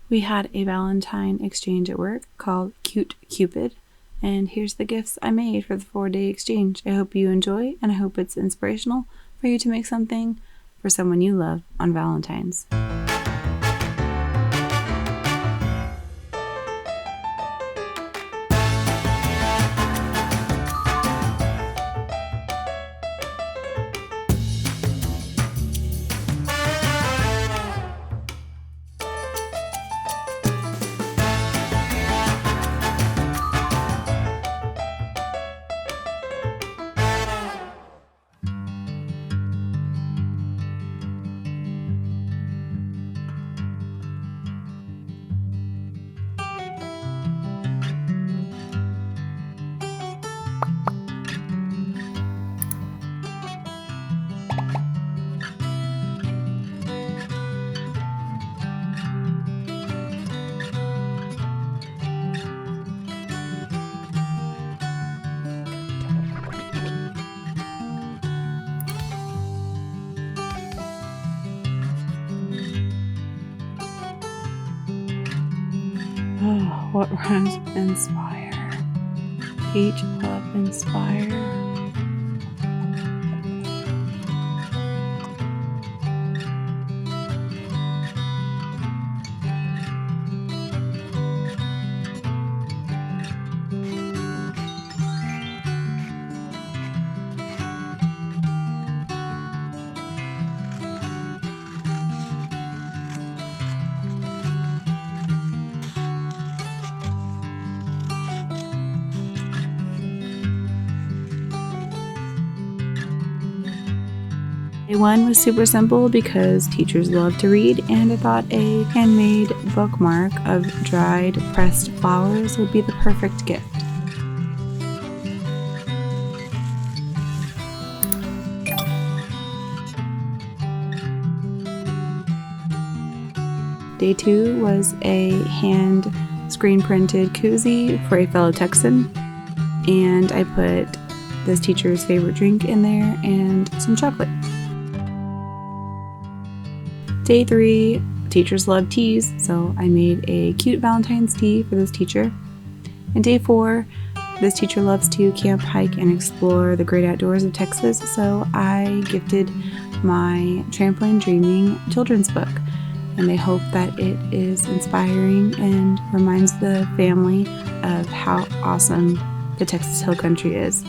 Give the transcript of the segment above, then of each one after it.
We had a Valentine exchange at work called Cupid, and here's the gifts I made for the 4-day exchange. I hope you enjoy, and I hope it's inspirational for you to make something for someone you love on Valentine's. Oh, what rhymes with inspire? Peach, love, inspire. Day 1 was super simple because teachers love to read, and I thought a handmade bookmark of dried pressed flowers would be the perfect gift. Day 2 was a hand screen printed koozie for a fellow Texan, and I put this teacher's favorite drink in there and some chocolate. Day 3, teachers love teas, so I made a cute Valentine's Tee for this teacher. And Day 4, this teacher loves to camp, hike, and explore the great outdoors of Texas, so I gifted my Trampoline Dreaming children's book. And I hope that it is inspiring and reminds the family of how awesome the Texas Hill Country is.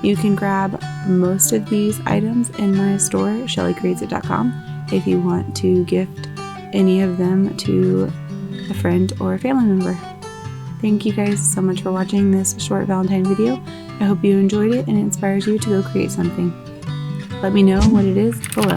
You can grab most of these items in my store, shellycreates.com, if you want to gift any of them to a friend or a family member. Thank you guys so much for watching this short Valentine video. I hope you enjoyed it and it inspires you to go create something. Let me know what it is below.